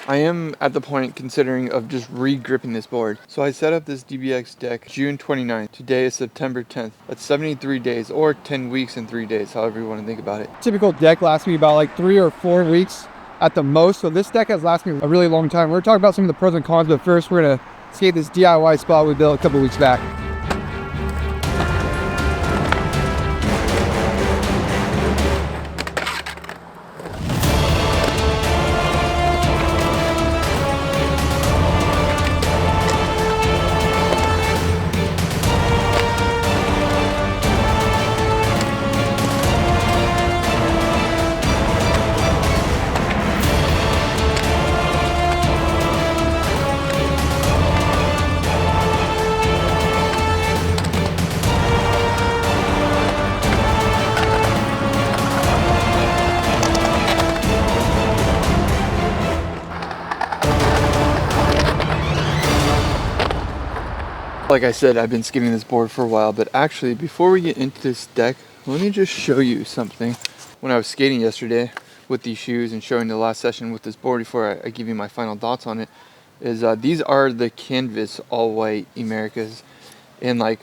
I am at the point considering of just re-gripping this board. So I set up this DBX deck June 29th. Today is September 10th. That's 73 days or 10 weeks and 3 days, however you want to think about it. Typical deck lasts me about like 3 or 4 weeks at the most. So this deck has lasted me a really long time. We're talking about some of the pros and cons, but first we're gonna skate this DIY spot we built a couple weeks back. Like I said, I've been skating this board for a while, but actually before we get into this deck, let me just show you something. When I was skating yesterday with these shoes and showing the last session with this board before I give you my final thoughts on it, is these are the canvas all white Americas. And like,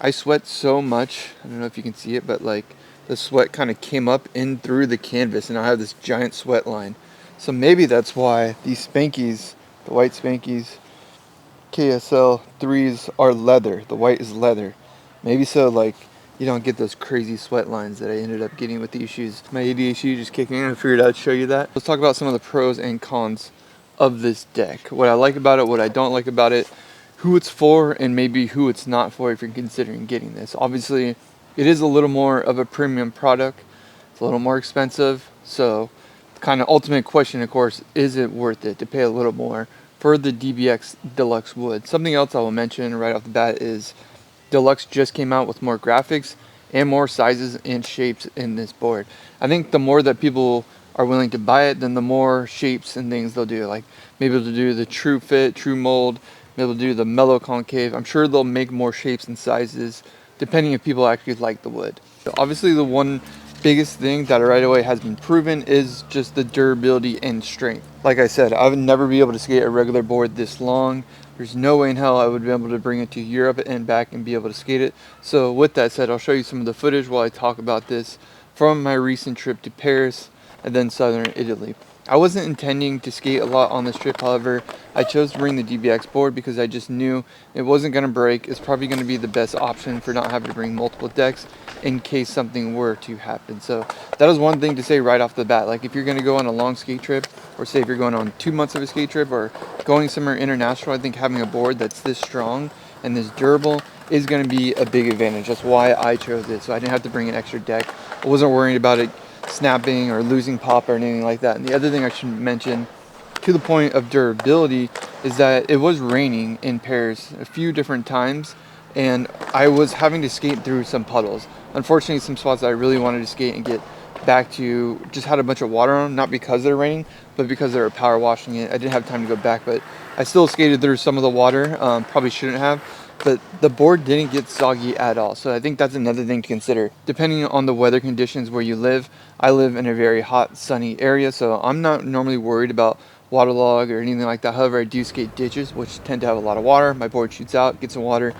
I sweat so much, I don't know if you can see it, but like the sweat kind of came up in through the canvas and I have this giant sweat line. So maybe that's why these Spankies, the white Spankies, KSL 3s are leather. The white is leather. Maybe so like you don't get those crazy sweat lines that I ended up getting with these shoes. My ADHD just kicking in. I figured I'd show you that. Let's talk about some of the pros and cons of this deck. What I like about it, what I don't like about it, who it's for, and maybe who it's not for if you're considering getting this. Obviously, it is a little more of a premium product. It's a little more expensive. So the kind of ultimate question, of course, is it worth it to pay a little more for the DBX Deluxe wood? Something else I will mention right off the bat is Deluxe just came out with more graphics and more sizes and shapes in this board. I think the more that people are willing to buy it, then the more shapes and things they'll do. Like maybe they'll do the true fit, true mold, maybe they'll do the mellow concave. I'm sure they'll make more shapes and sizes depending if people actually like the wood. So obviously the one biggest thing that right away has been proven is just the durability and strength. Like I said, I would never be able to skate a regular board this long. There's no way in hell I would be able to bring it to Europe and back and be able to skate it. So with that said, I'll show you some of the footage while I talk about this from my recent trip to Paris and then southern Italy. I wasn't intending to skate a lot on this trip, however, I chose to bring the DBX board because I just knew it wasn't going to break. It's probably going to be the best option for not having to bring multiple decks in case something were to happen. So that is one thing to say right off the bat. Like if you're going to go on a long skate trip, or say if you're going on 2 months of a skate trip or going somewhere international, I think having a board that's this strong and this durable is going to be a big advantage. That's why I chose it. So I didn't have to bring an extra deck. I wasn't worried about it snapping or losing pop or anything like that. And the other thing I should mention to the point of durability is that it was raining in Paris a few different times and I was having to skate through some puddles. Unfortunately, some spots that I really wanted to skate and get back to just had a bunch of water on them, not because they're raining, but because they were power washing it. I didn't have time to go back, but I still skated through some of the water. Probably shouldn't have, but the board didn't get soggy at all. So I think that's another thing to consider. Depending on the weather conditions where you live, I live in a very hot, sunny area, so I'm not normally worried about waterlog or anything like that. However, I do skate ditches, which tend to have a lot of water. My board shoots out, gets some water.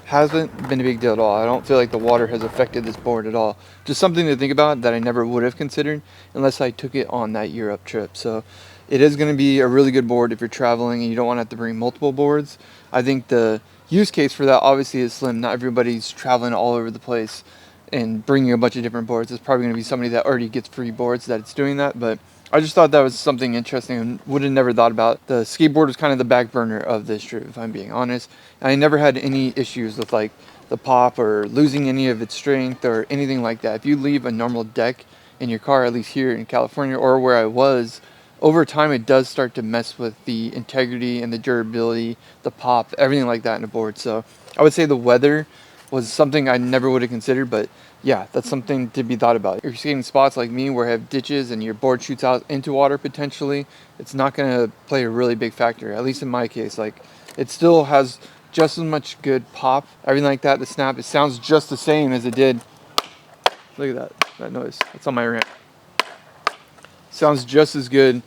Hasn't been a big deal at all. I don't feel like the water has affected this board at all. Just something to think about that I never would have considered unless I took it on that Europe trip. So it is going to be a really good board if you're traveling and you don't want to have to bring multiple boards. I think the use case for that obviously is slim. Not everybody's traveling all over the place and bringing a bunch of different boards. It's probably going to be somebody that already gets free boards that it's doing that, but I just thought that was something interesting and would have never thought about. The skateboard was kind of the back burner of this trip, if I'm being honest. I never had any issues with like the pop or losing any of its strength or anything like that. If you leave a normal deck in your car, at least here in California or where I was, over time it does start to mess with the integrity and the durability, the pop, everything like that in a board. So I would say the weather was something I never would have considered, but yeah, that's something to be thought about. If you're skating spots like me where I have ditches and your board shoots out into water potentially, it's not going to play a really big factor, at least in my case. Like it still has just as much good pop, everything like that. The snap, it sounds just the same as it did. Look at that noise. That's on my ramp. Sounds just as good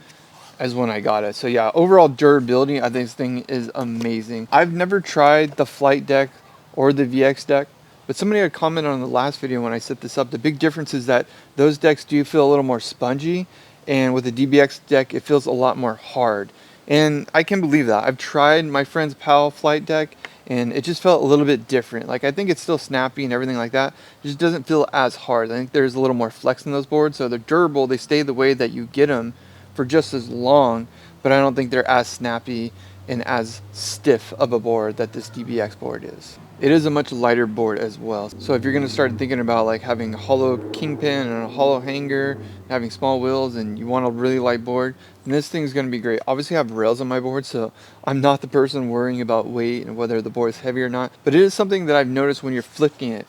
as when I got it. So yeah, overall durability, I think this thing is amazing. I've never tried the flight deck or the VX deck, but somebody had commented on the last video when I set this up. The big difference is that those decks do feel a little more spongy, and with the DBX deck, it feels a lot more hard. And I can believe that. I've tried my friend's PAL flight deck, and it just felt a little bit different. Like, I think it's still snappy and everything like that. It just doesn't feel as hard. I think there's a little more flex in those boards, so they're durable. They stay the way that you get them for just as long, but I don't think they're as snappy and as stiff of a board that this DBX board is. It is a much lighter board as well. So if you're gonna start thinking about like having a hollow kingpin and a hollow hanger, having small wheels, and you want a really light board, then this thing's gonna be great. Obviously I have rails on my board, so I'm not the person worrying about weight and whether the board is heavy or not, but it is something that I've noticed when you're flipping it,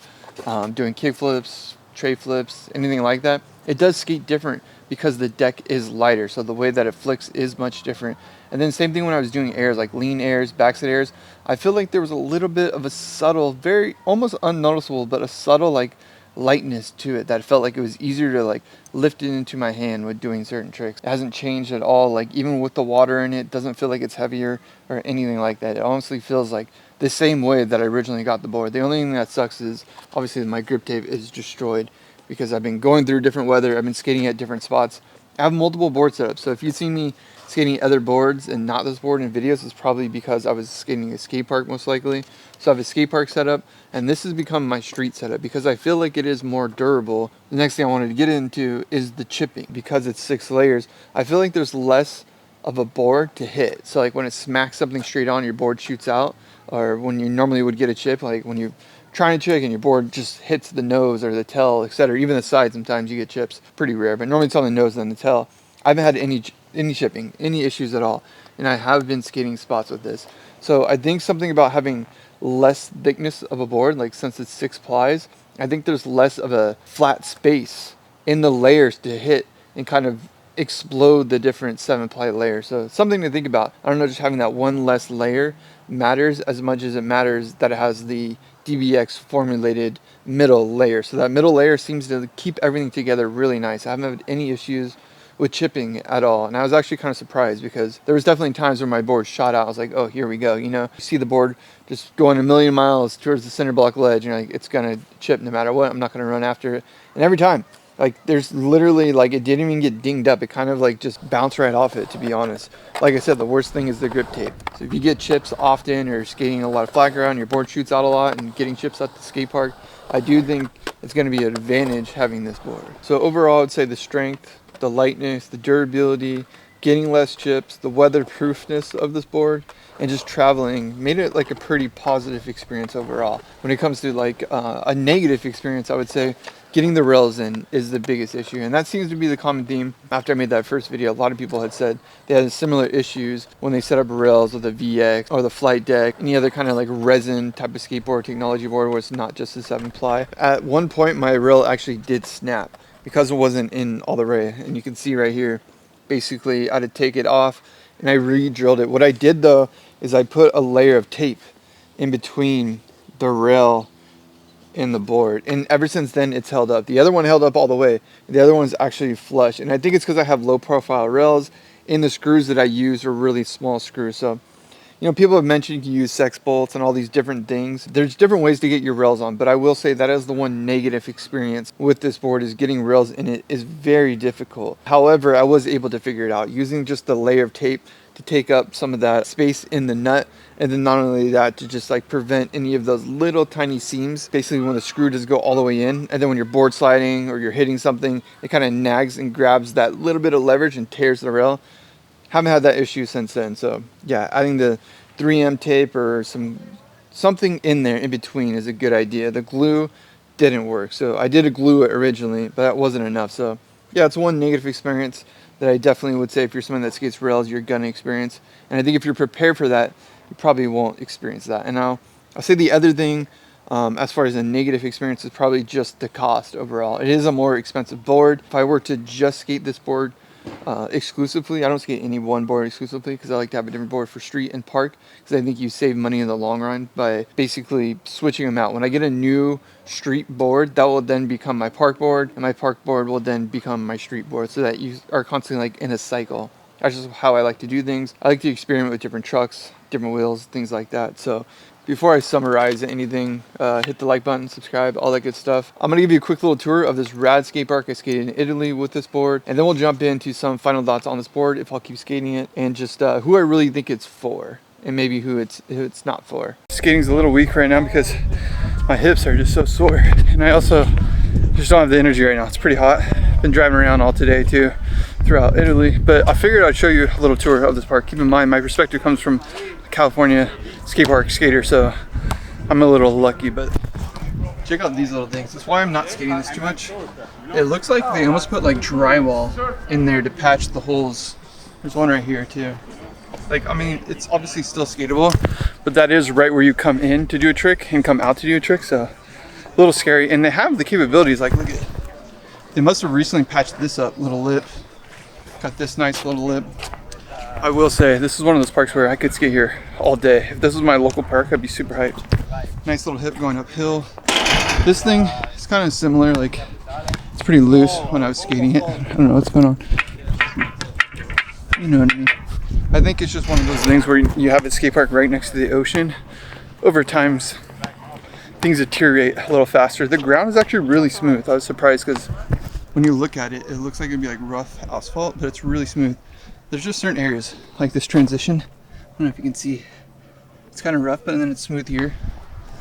doing kick flips, tray flips, anything like that, it does skate different because the deck is lighter, so the way that it flicks is much different. And then same thing when I was doing airs, like lean airs, backside airs, I feel like there was a little bit of a subtle, very almost unnoticeable, but a subtle like lightness to it that felt like it was easier to like lift it into my hand with doing certain tricks. It hasn't changed at all. Like even with the water in it, doesn't feel like it's heavier or anything like that. It honestly feels like the same way that I originally got the board. The only thing that sucks is obviously my grip tape is destroyed because I've been going through different weather. I've been skating at different spots. I have multiple board setups, so if you see me skating other boards and not this board in videos, it's probably because I was skating a skate park most likely. So I have a skate park setup, and this has become my street setup because I feel like it is more durable. The next thing I wanted to get into is the chipping. Because it's 6 layers, I feel like there's less of a board to hit. So like when it smacks something straight on, your board shoots out, or when you normally would get a chip, like when you trying to trick and your board just hits the nose or the tail, etc. Even the side, sometimes you get chips. Pretty rare, but normally it's on the nose and the tail. I haven't had any chipping, any issues at all, and I have been skating spots with this. So I think something about having less thickness of a board, like since it's 6 plies, I think there's less of a flat space in the layers to hit and kind of explode the different 7-ply layers. So something to think about. I don't know, just having that one less layer matters as much as it matters that it has the DBX formulated middle layer. So that middle layer seems to keep everything together really nice. I haven't had any issues with chipping at all, and I was actually kind of surprised because there was definitely times where my board shot out. I was like, oh, here we go. You know, you see the board just going a million miles towards the center block ledge, and you're like, it's gonna chip no matter what. I'm not gonna run after it. And every time, like, there's literally, like, it didn't even get dinged up. It kind of like just bounced right off it, to be honest. Like I said, the worst thing is the grip tape. So if you get chips often or skating a lot of flat ground, your board shoots out a lot, and getting chips at the skate park, I do think it's going to be an advantage having this board. So overall, I'd say the strength, the lightness, the durability, getting less chips, the weatherproofness of this board, and just traveling made it like a pretty positive experience overall. When it comes to like a negative experience, I would say getting the rails in is the biggest issue, and that seems to be the common theme. After I made that first video, a lot of people had said they had similar issues when they set up rails with the VX or the flight deck, any other kind of like resin type of skateboard technology board where it's not just a 7-ply. At one point, my rail actually did snap because it wasn't in all the way, and you can see right here, basically I had to take it off and I re-drilled it. What I did though is I put a layer of tape in between the rail and the board, and ever since then it's held up. The other one held up all the way, the other one's actually flush, and I think it's because I have low profile rails and the screws that I use are really small screws. So you know, people have mentioned you can use sex bolts and all these different things. There's different ways to get your rails on, but I will say that is the one negative experience with this board, is getting rails in it is very difficult. However, I was able to figure it out using just the layer of tape to take up some of that space in the nut, and then not only that, to just like prevent any of those little tiny seams, basically when the screw does go all the way in, and then when you're board sliding or you're hitting something, it kind of nags and grabs that little bit of leverage and tears the rail. Haven't had that issue since then. So yeah, adding the 3M tape or something in there in between is a good idea. The glue didn't work, so I did glue it originally, but that wasn't enough. So yeah, it's one negative experience that I definitely would say if you're someone that skates rails, you're gonna experience. And I think if you're prepared for that, you probably won't experience that. And I'll say the other thing, as far as a negative experience, is probably just the cost overall. It is a more expensive board. If I were to just skate this board exclusively, I don't skate any one board exclusively because I like to have a different board for street and park, because I think you save money in the long run by basically switching them out. When I get a new street board, that will then become my park board, and my park board will then become my street board, so that you are constantly like in a cycle. That's just how I like to do things. I like to experiment with different trucks, different wheels, things like that. So before I summarize anything, hit the like button, subscribe, all that good stuff. I'm gonna give you a quick little tour of this rad skate park. I skated in Italy with this board, and then we'll jump into some final thoughts on this board, if I'll keep skating it, and just who I really think it's for, and maybe who it's not for. Skating's a little weak right now because my hips are just so sore, and I also just don't have the energy right now. It's pretty hot. Been driving around all today too, throughout Italy, but I figured I'd show you a little tour of this park. Keep in mind, my perspective comes from California skate park skater, so I'm a little lucky, but check out these little things. That's why I'm not skating this too much. It looks like they almost put like drywall in there to patch the holes. There's one right here too. Like, I mean, it's obviously still skatable, but that is right where you come in to do a trick and come out to do a trick, so a little scary. And they have the capabilities, like look at, they must have recently patched this up, little lip. Got this nice little lip. I will say, this is one of those parks where I could skate here all day. If this was my local park, I'd be super hyped. Nice little hip going uphill. This thing is kind of similar, like it's pretty loose when I was skating it. I don't know what's going on. You know what I mean? I think it's just one of those things where you have a skate park right next to the ocean. Over time, things deteriorate a little faster. The ground is actually really smooth. I was surprised because when you look at it, it looks like it'd be like rough asphalt, but it's really smooth. There's just certain areas, like this transition. I don't know if you can see. It's kind of rough, but then it's smooth here.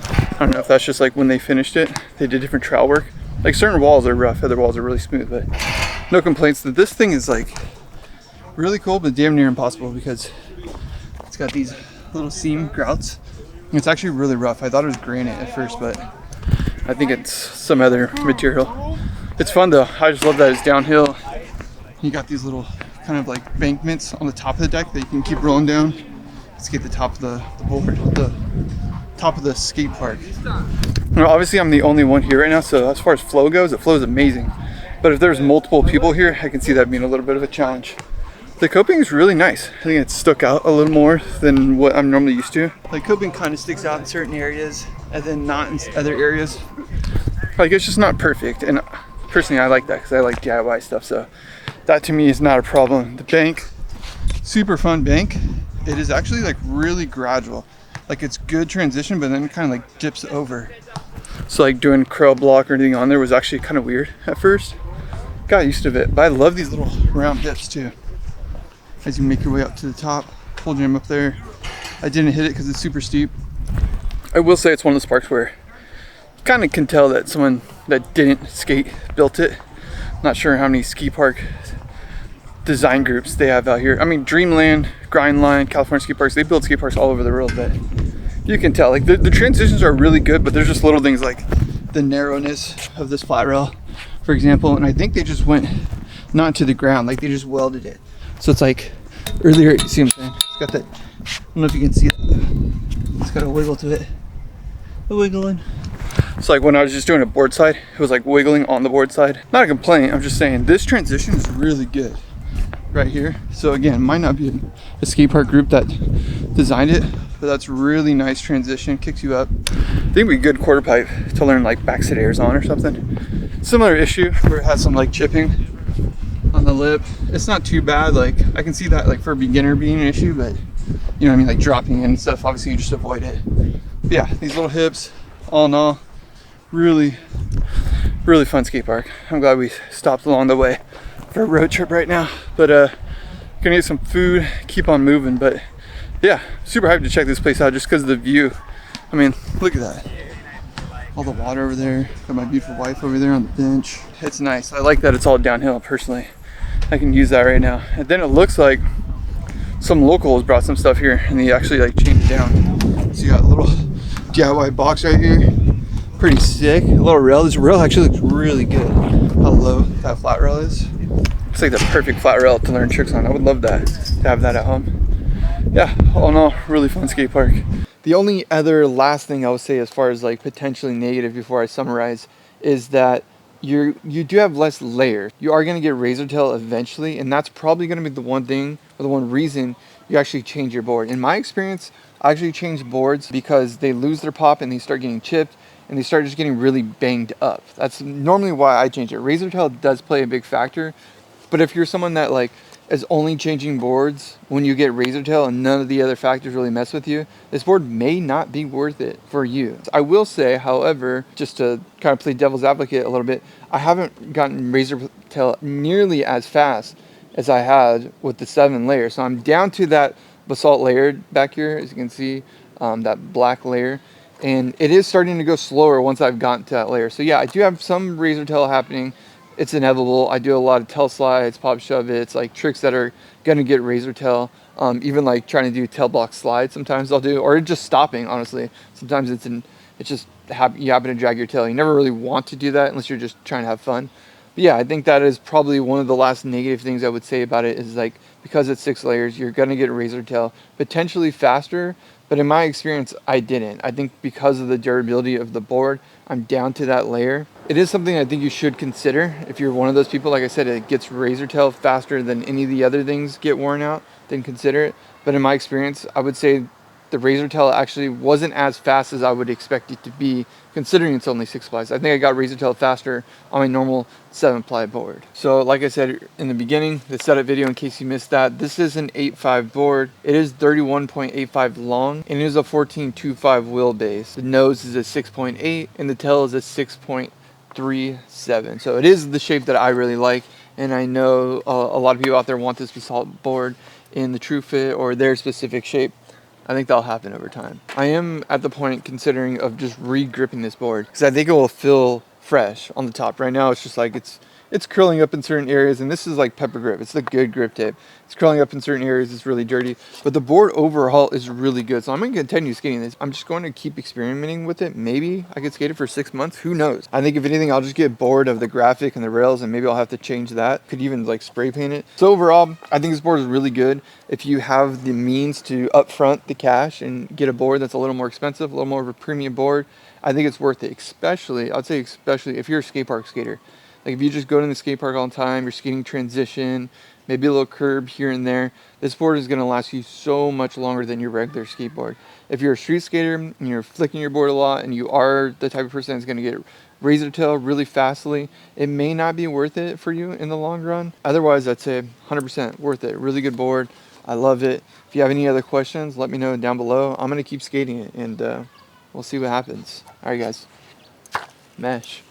I don't know if that's just like when they finished it, they did different trowel work. Like certain walls are rough, other walls are really smooth, but no complaints. That this thing is like really cool, but damn near impossible because it's got these little seam grouts. It's actually really rough. I thought it was granite at first, but I think it's some other material. It's fun though. I just love that it's downhill. You got these little kind of like bankments on the top of the deck that you can keep rolling down. Let's get the top of the board, the top of the skate park. Now, obviously I'm the only one here right now, so as far as flow goes, the flow is amazing. But if there's multiple people here, I can see that being a little bit of a challenge. The coping is really nice. I think it stuck out a little more than what I'm normally used to. Like coping kind of sticks out in certain areas and then not in other areas. Like it's just not perfect, and personally I like that because I like DIY stuff, so that to me is not a problem. The bank, super fun bank. It is actually like really gradual. Like it's good transition, but then it kind of like dips over. So like doing curl block or anything on there was actually kind of weird at first. Got used to it, but I love these little round dips too. As you make your way up to the top, full jam up there. I didn't hit it because it's super steep. I will say it's one of those parks where you kind of can tell that someone that didn't skate built it. Not sure how many ski park design groups they have out here. I mean, Dreamland, Grindline, California ski parks, they build skate parks all over the world, but you can tell like the transitions are really good, but there's just little things like the narrowness of this flat rail, for example, and I think they just went not to the ground, like they just welded it. So it's like earlier, you see what I'm saying? It's got that, I don't know if you can see it, it's got a wiggle to it. A wiggling. It's like when I was just doing a board side, it was like wiggling on the board side. Not a complaint, I'm just saying this transition is really good right here. So again, might not be a skate park group that designed it, but that's really nice transition, kicks you up. I think it'd be a good quarter pipe to learn like backside airs on or something. Similar issue where it has some like chipping on the lip. It's not too bad, like I can see that like for a beginner being an issue, but you know what I mean, like dropping in and stuff, obviously you just avoid it. But yeah, these little hips, all in all, really fun skate park. I'm glad we stopped along the way for a road trip right now, but gonna get some food, keep on moving. But yeah, super hyped to check this place out just because of the view. I mean, look at that, all the water over there. Got my beautiful wife over there on the bench. It's nice. I like that it's all downhill personally. I can use that right now. And then it looks like some locals brought some stuff here and they actually like changed it down. So you got a little DIY box right here. Pretty sick. A little rail. This rail actually looks really good. How low that flat rail is. It's like the perfect flat rail to learn tricks on. I would love that, to have that at home. Yeah, all in all, really fun skate park. The only other last thing I would say as far as like potentially negative before I summarize is that you do have less layer. You are going to get razor tail eventually, and that's probably going to be the one thing or the one reason you actually change your board. In my experience, I actually changed boards because they lose their pop and they start getting chipped and they start just getting really banged up. That's normally why I change it. Razor tail does play a big factor, but if you're someone that like as only changing boards when you get razor tail and none of the other factors really mess with you, this board may not be worth it for you. I will say, however, just to kind of play devil's advocate a little bit, I haven't gotten razor tail nearly as fast as I had with the 7 layer. So I'm down to that basalt layer back here, as you can see, that black layer. And it is starting to go slower once I've gotten to that layer. So yeah, I do have some razor tail happening. It's inevitable. I do a lot of tail slides, pop shove it's like tricks that are gonna get razor tail. Even like trying to do tail block slides sometimes I'll do, or just stopping, honestly. Sometimes it's just you happen to drag your tail. You never really want to do that unless you're just trying to have fun. But yeah, I think that is probably one of the last negative things I would say about it is like, because it's 6 layers, you're gonna get razor tail potentially faster. But in my experience, I didn't. I think because of the durability of the board, I'm down to that layer. It is something I think you should consider if you're one of those people. Like I said, it gets razor tail faster than any of the other things get worn out, then consider it. But in my experience, I would say the razor tail actually wasn't as fast as I would expect it to be, considering it's only 6 plies. I think I got razor tail faster on my normal 7-ply board. So like I said in the beginning, the setup video, in case you missed that, this is an 8.5 board. It is 31.85 long and it is a 14.25 wheelbase. The nose is a 6.8 and the tail is a 6.37. So it is the shape that I really like, and I know a lot of people out there want this basalt board in the true fit or their specific shape. I think that'll happen over time. I am at the point considering of just re-gripping this board because I think it will feel fresh on the top. Right now it's just like it's curling up in certain areas, and this is like pepper grip. It's the good grip tape. It's curling up in certain areas. It's really dirty, but the board overall is really good. So I'm going to continue skating this. I'm just going to keep experimenting with it. Maybe I could skate it for 6 months. Who knows? I think if anything, I'll just get bored of the graphic and the rails, and maybe I'll have to change that. Could even like spray paint it. So overall, I think this board is really good. If you have the means to upfront the cash and get a board that's a little more expensive, a little more of a premium board, I think it's worth it. Especially, I'd say especially if you're a skate park skater. Like if you just go to the skate park all the time, you're skating transition, maybe a little curb here and there, this board is going to last you so much longer than your regular skateboard. If you're a street skater and you're flicking your board a lot and you are the type of person that's going to get razor tail really fastly, it may not be worth it for you in the long run. Otherwise, I'd say 100% worth it. Really good board. I love it. If you have any other questions, let me know down below. I'm going to keep skating it and we'll see what happens. All right, guys. Mesh.